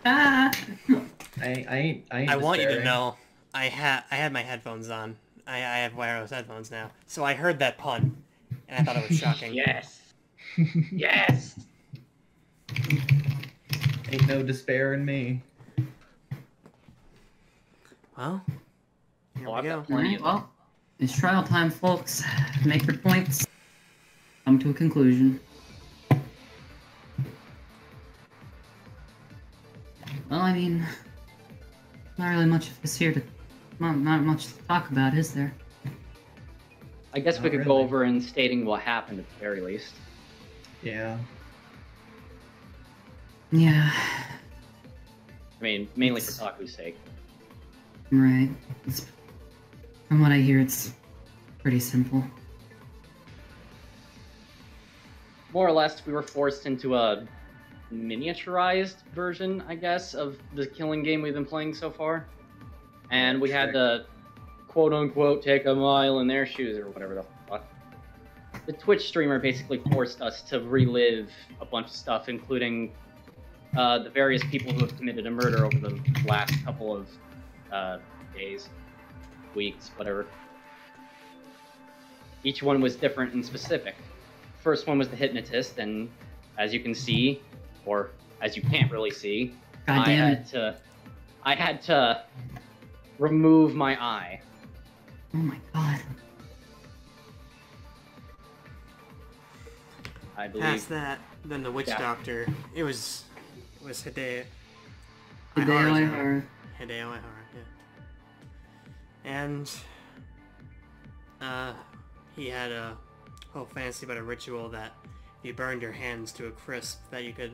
I ain't I want you to despairing. know, I had my headphones on. I have wireless headphones now, so I heard that pun, and I thought it was shocking. Yes. Yes. Ain't no despair in me. Well, here I've we got go. plenty of Well, it's trial time, folks. Make your points. Come to a conclusion. Well, I mean, not really much of this here to... Not much to talk about, is there? I guess we Not could go really. over in stating what happened at the very least. Yeah. Yeah, I mean, mainly for Taku's sake. right. From what I hear, it's pretty simple. More or less, we were forced into a miniaturized version, I guess, of the killing game we've been playing so far. And we had to, quote-unquote, take a mile in their shoes, or whatever the fuck. The Twitch streamer basically forced us to relive a bunch of stuff, including the various people who have committed a murder over the last couple of days, weeks, whatever. Each one was different and specific. First one was the hypnotist, and as you can see, or as you can't really see, God damn it. I had to remove my eye. Oh my god. I believe. Past that, then the witch Yeah. doctor. It was Hideo. Hideo Ihara. Hideo Ihara, yeah. And he had a whole fantasy about a ritual that if you burned your hands to a crisp, that you could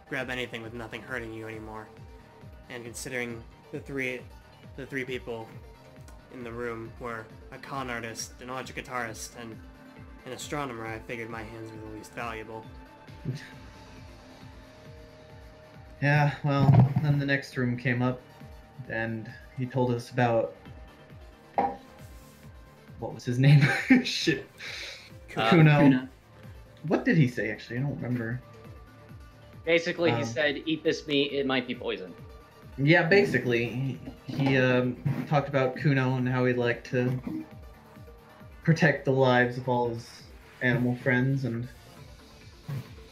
grab anything with nothing hurting you anymore. And considering the three people in the room were a con artist, an electric guitarist, and an astronomer, I figured my hands were the least valuable. Yeah, well, then the next room came up, and he told us about... What was his name? Shit. Kuno. Kuna. What did he say, actually? I don't remember. Basically, he Um, said, "Eat this meat; it might be poison." Yeah, basically, he talked about Kuno and how he'd like to protect the lives of all his animal friends, and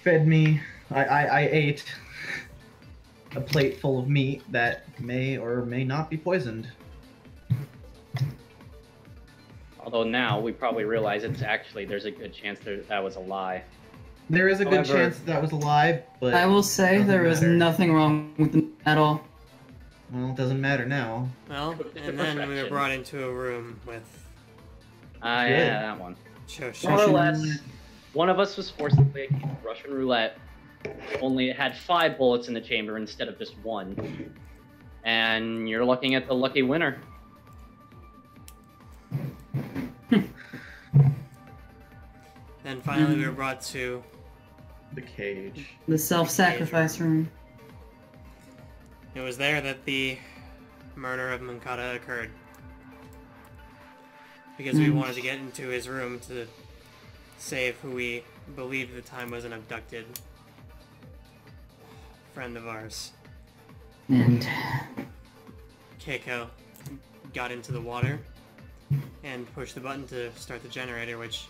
fed me. I ate a plate full of meat that may or may not be poisoned. Although now we probably realize there's a good chance that was a lie. There is a good However- chance that was a lie, but I will say doesn't there was matter. nothing wrong with them at all. Well, it doesn't matter now. Well, Cooked it to and then we were perfection. brought into a room with Yeah, that one. Shosh. More or Russian less, roulette. one of us was forced to play a game of Russian roulette. Only it had 5 bullets in the chamber instead of just 1. And you're looking at the lucky winner. Then finally we were brought to The cage. The self-sacrifice room. it was there that the murder of Mankata occurred. Because we wanted to get into his room to save who we believed at the time was an abducted friend of ours. And Keiko got into the water and pushed the button to start the generator, which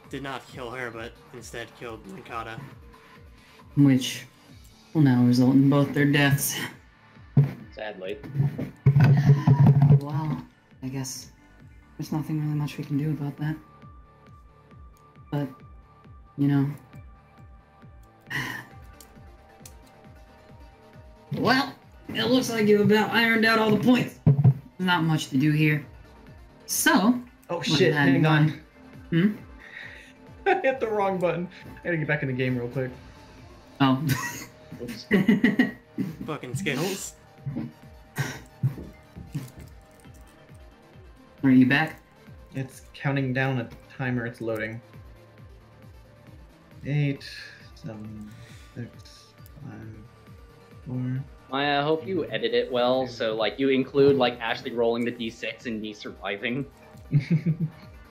did not kill her, but instead killed Mankata. which will now result in both their deaths. Sadly. Well, I guess there's nothing really much we can do about that. But, you know. Well, it looks like you've about ironed out all the points. There's not much to do here. So, Oh with shit, that in hang on. mind- I hit the wrong button. I gotta get back in the game real quick. Oh. Oops. Fucking Skittles. Are you back? It's counting down a timer, it's loading. 8, 7, 6, 5, 4. I hope you edit it well, so like you include like Ashley rolling the d6 and me surviving.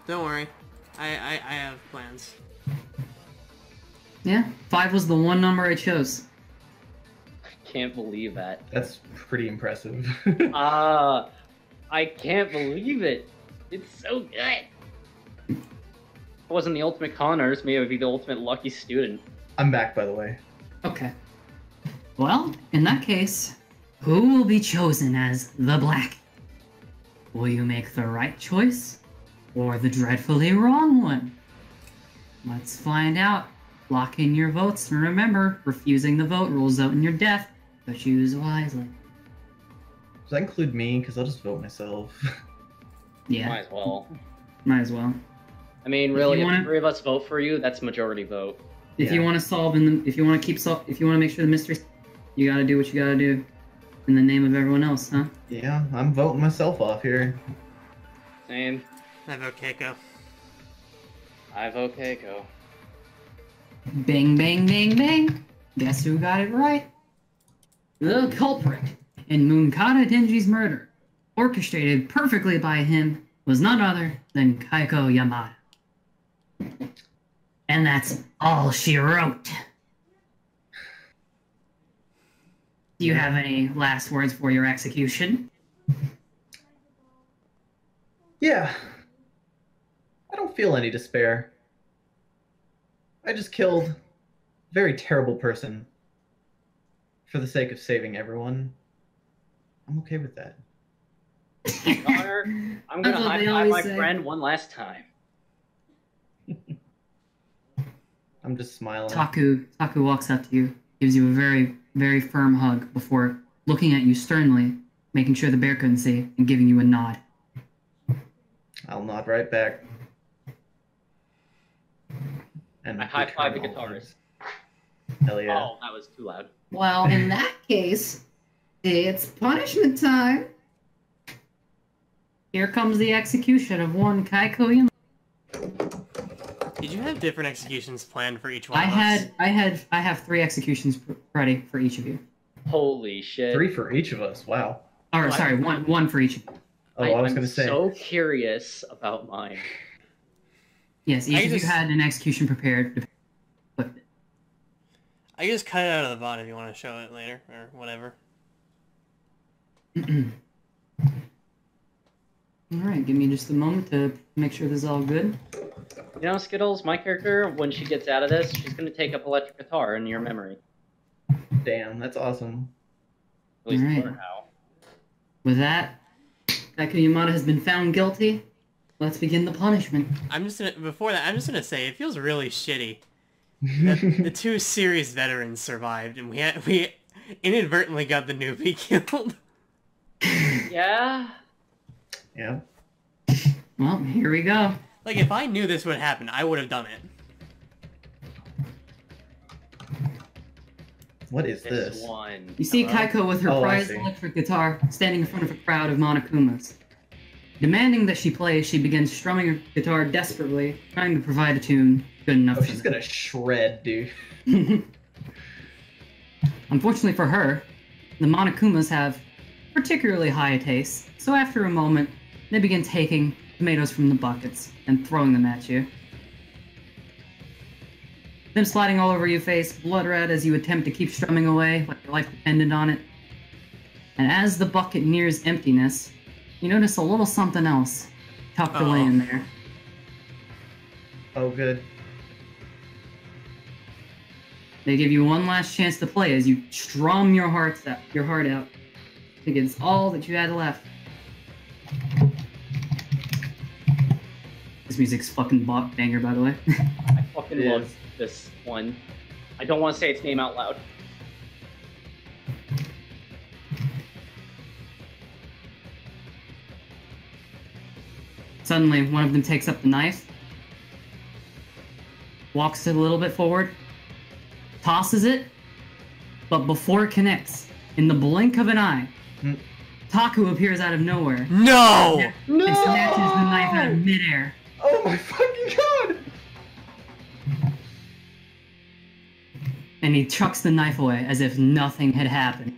Don't worry. I have plans. Yeah, 5 was the one number I chose. Can't believe that. That's pretty impressive. I can't believe it. It's so good. If it wasn't the ultimate con artist, maybe I would be the ultimate lucky student. I'm back, by the way. Okay. Well, in that case, who will be chosen as the Black? Will you make the right choice, or the dreadfully wrong one? Let's find out. Lock in your votes, and remember, refusing the vote rules out in your death, so choose wisely. Does that include me? Because I'll just vote myself. Yeah, Might as well. might as well. I mean, If really, you if wanna- the 3 of us vote for you, that's majority vote. If Yeah. you want to solve, if you want to if you want to make sure the mystery, you gotta do what you gotta do, in the name of everyone else, huh? Yeah, I'm voting myself off here. Same. I vote Keiko. I vote Keiko. Bang, bang, bang, bang. Guess who got it right? The culprit in Moonkata Denji's murder, orchestrated perfectly by him, was none other than Kaiko Yamada. And that's all she wrote. Do you have any last words for your execution? Yeah. I don't feel any despair. I just killed a very terrible person for the sake of saving everyone. I'm okay with that. Connor, I'm gonna That's what high they five always my say. friend one last time. I'm just smiling. Taku walks up to you, gives you a very, very firm hug before looking at you sternly, making sure the bear couldn't see, and giving you a nod. I'll nod right back. And I high five the return all guitarist. Hell yeah. Oh, that was too loud. Well, in that case, it's punishment time. Here comes the execution of one Kaiko Yamada. Did you have different executions planned for each one I of us? have 3 executions ready for each of you. Holy shit. 3 for each of us. Wow. Or What? sorry, one for each of you. Oh, I was I'm going to say. so curious about mine. Yes, each I of you just- had an execution prepared. I just cut it out of the VOD if you want to show it later or whatever. Alright, give me just a moment to make sure this is all good. You know, Skittles, my character, when she gets out of this, she's gonna take up electric guitar in your memory. Damn, that's awesome. At least Alright. learn how. With that, Kaiko Yamada has been found guilty Let's begin the punishment. Before that, I'm just gonna say it feels really shitty that the two serious veterans survived, and we inadvertently got the newbie killed. Yeah. Yeah. Well, here we go. Like, if I knew this would happen, I would have done it. What is this? one. You see Hello? Kaiko with her Oh, I prized see. electric guitar standing in front of a crowd of Monokumas. Demanding that she play, she begins strumming her guitar desperately, trying to provide a tune good enough Oh, for she's them. gonna shred, dude. Unfortunately for her, the Monokumas have particularly high taste, so after a moment, they begin taking tomatoes from the buckets and throwing them at you. Them sliding all over your face, blood red as you attempt to keep strumming away like your life depended on it. And as the bucket nears emptiness, you notice a little something else tucked away in there. Oh, good. They give you one last chance to play as you strum your heart out against all that you had left. This music's fucking banger, by the way. I fucking It love is. this one. I don't want to say its name out loud. Suddenly, one of them takes up the knife, walks it a little bit forward, tosses it, but before it connects, in the blink of an eye, Taku appears out of nowhere No! and snatches the knife out of midair. Oh my fucking god! And he chucks the knife away as if nothing had happened.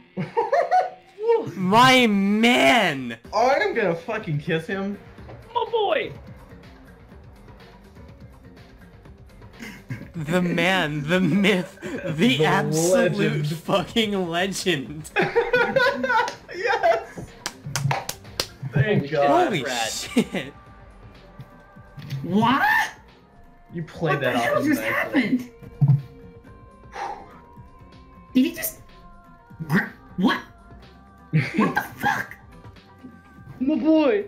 My man! I'm gonna fucking kiss him. My boy! The man, the myth, the absolute legend. fucking legend. Yes! Thank Holy God. Holy Brad. shit. What? You played What the that off hell just nicely. happened? Did he just... What? What the fuck? My boy!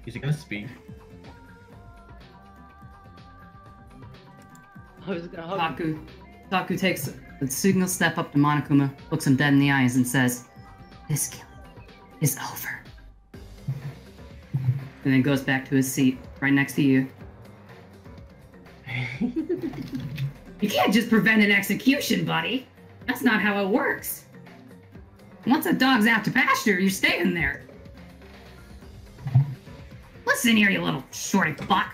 Is he gonna speak? I was gonna hug him. Taku takes a signal step up to Monokuma, looks him dead in the eyes, and says, "This killing is over." And then goes back to his seat, right next to you. You can't just prevent an execution, buddy. That's not how it works. Once a dog's out to pasture, you're staying there. Listen here, you little shorty fuck.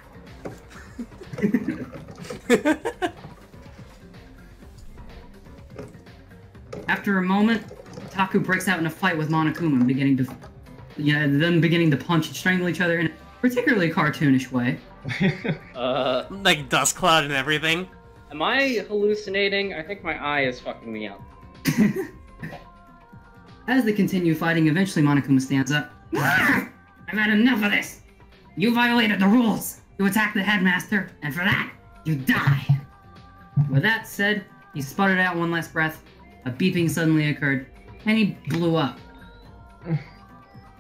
After a moment, Taku breaks out in a fight with Monokuma, beginning to punch and strangle each other in a particularly cartoonish way. Like dust cloud and everything. Am I hallucinating? I think my eye is fucking me up. As they continue fighting, eventually Monokuma stands up. I've had enough of this. You violated the rules. You attacked the headmaster, and for that, you die. With that said, he sputtered out one last breath. A beeping suddenly occurred, and he blew up.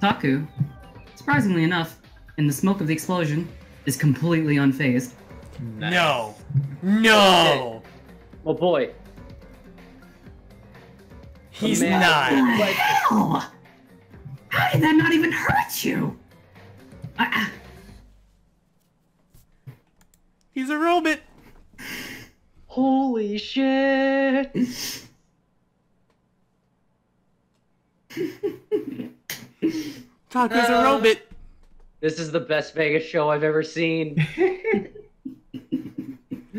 Taku, surprisingly enough, in the smoke of the explosion, is completely unfazed. Nice. No. No! My boy. He's man. not. What the hell? How did that not even hurt you? He's a robot. Holy shit! Taku's a robot. This is the best Vegas show I've ever seen.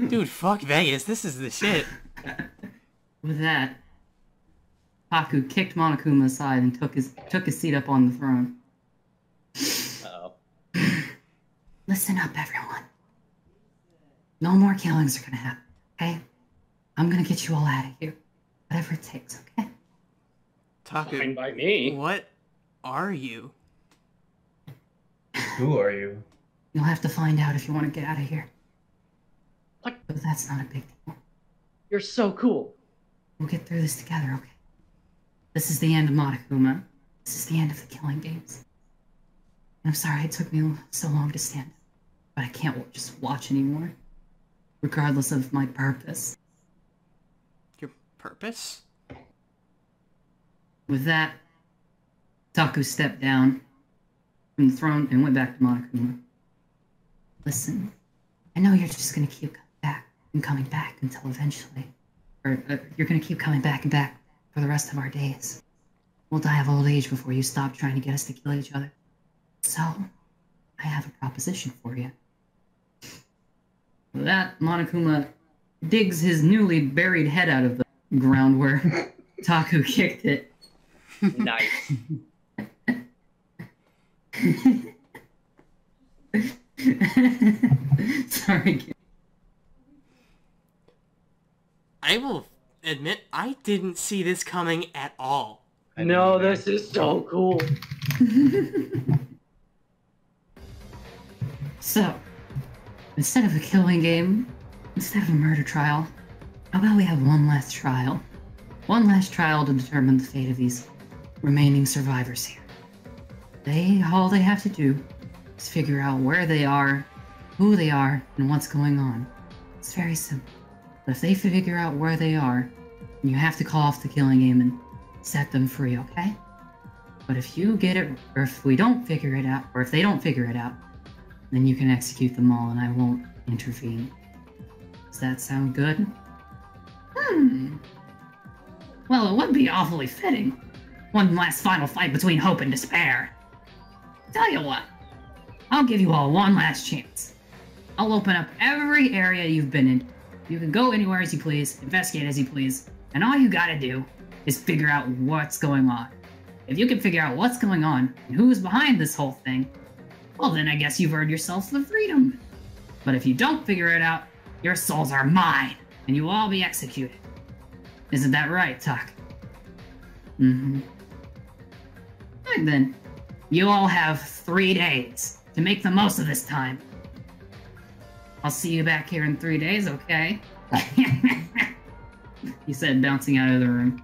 Dude, fuck Vegas. This is the shit. With that, Taku kicked Monokuma aside and took his seat up on the throne. Uh-oh. Listen up, everyone. No more killings are gonna happen, okay? I'm gonna get you all out of here. Whatever it takes, okay? Fine Taku, by me. what are you? Who are you? You'll have to find out if you want to get out of here. What? But that's not a big deal. You're so cool. We'll get through this together, okay? This is the end of Monokuma. This is the end of the killing games. I'm sorry it took me so long to stand up, but I can't just watch anymore, regardless of my purpose. Your purpose? With that, Taku stepped down from the throne and went back to Monokuma. Listen, I know you're just gonna keep coming back and coming back until eventually, or you're gonna keep coming back and back for the rest of our days. We'll die of old age before you stop trying to get us to kill each other. So, I have a proposition for you. With that, Monokuma digs his newly buried head out of the ground where Taku kicked it. Nice. Sorry. I will admit, I didn't see this coming at all. No, this is so cool. So, instead of a killing game, instead of a murder trial, how about we have one last trial? One last trial to determine the fate of these remaining survivors here. All they have to do is figure out where they are, who they are, and what's going on. It's very simple. But if they figure out where they are, you have to call off the killing game and set them free, okay? But if you get it, or if we don't figure it out, or if they don't figure it out, then you can execute them all and I won't intervene. Does that sound good? Well, it would be awfully fitting. One last final fight between hope and despair. Tell you what, I'll give you all one last chance. I'll open up every area you've been in. You can go anywhere as you please, investigate as you please, and all you gotta do is figure out what's going on. If you can figure out what's going on and who's behind this whole thing, well then I guess you've earned yourself the freedom. But if you don't figure it out, your souls are mine, and you will all be executed. Isn't that right, Tak? Mm-hmm. Right then. You all have 3 days to make the most of this time. I'll see you back here in 3 days, okay? He said, bouncing out of the room.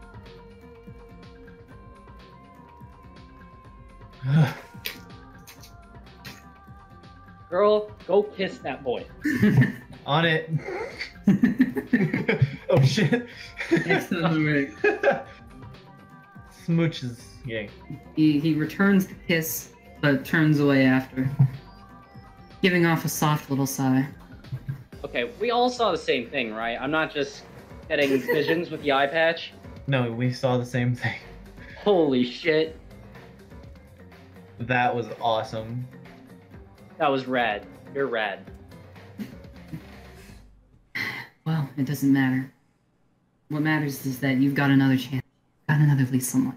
Girl, go kiss that boy. On it. Oh shit. Excellent. Smooches. Yay. He returns the kiss, but turns away after, giving off a soft little sigh. Okay, we all saw the same thing, right? I'm not just getting visions with the eye patch. No, we saw the same thing. Holy shit. That was awesome. That was rad. You're rad. Well, it doesn't matter. What matters is that you've got another chance. Got another lease on life.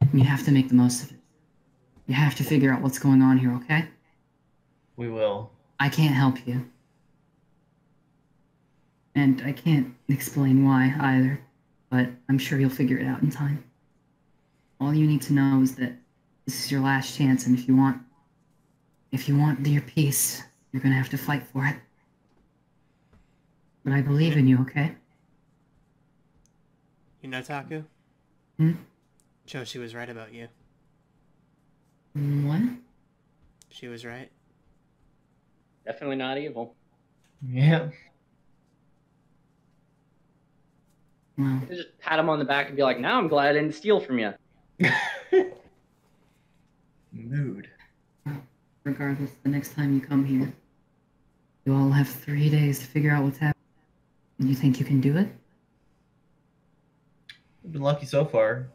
And you have to make the most of it. You have to figure out what's going on here, okay? We will. I can't help you. And I can't explain why either, but I'm sure you'll figure it out in time. All you need to know is that this is your last chance, and if you want your peace, you're gonna have to fight for it. But I believe in you, okay? You know, Taku? Hmm? Joshi was right about you. What? She was right. Definitely not evil. Yeah. Well, You just pat him on the back and be like, now I'm glad I didn't steal from you. Mood. regardless, the next time you come here, you all have 3 days to figure out what's happening. And you think you can do it? We've been lucky so far.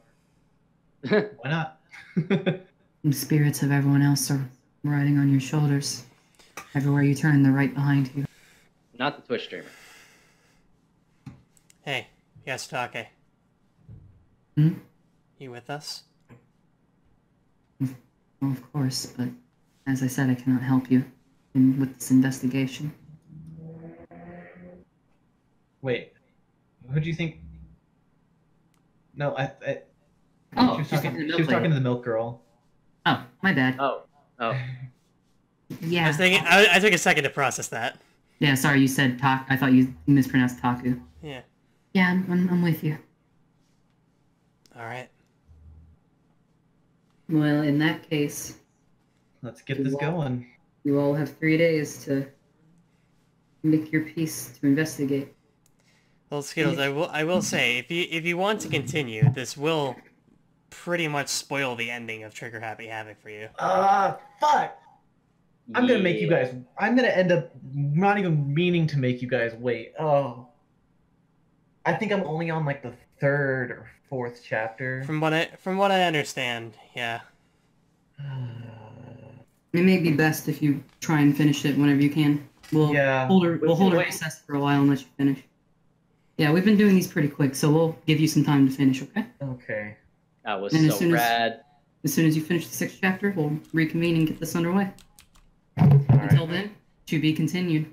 Why not? The spirits of everyone else are riding on your shoulders. Everywhere you turn, they're right behind you. Not the Twitch streamer. Hey, Yasutake. Hmm? You with us? Well, of course, but as I said, I cannot help you with this investigation. Wait. Who do you think? No, Oh, she was talking to the milk girl. Oh, my bad. Oh. Yeah. I was thinking. I took a second to process that. Yeah, sorry, you said Tak. I thought you mispronounced Taku. Yeah. Yeah, I'm with you. All right. Well, in that case, let's get this going. You all have 3 days to make your peace to investigate. Well, Skittles, I will say, if you want to continue, this will pretty much spoil the ending of Trigger Happy Havoc for you. Fuck! I'm gonna make you guys. I'm gonna end up not even meaning to make you guys wait. Oh, I think I'm only on like the 3rd or 4th chapter. From what I understand, yeah. It may be best if you try and finish it whenever you can. We'll hold a recess for a while and let you finish. Yeah, we've been doing these pretty quick, so we'll give you some time to finish, okay? Okay. That was And so rad. As soon as you finish the 6th chapter, we'll reconvene and get this underway. All Until right. then, to be continued.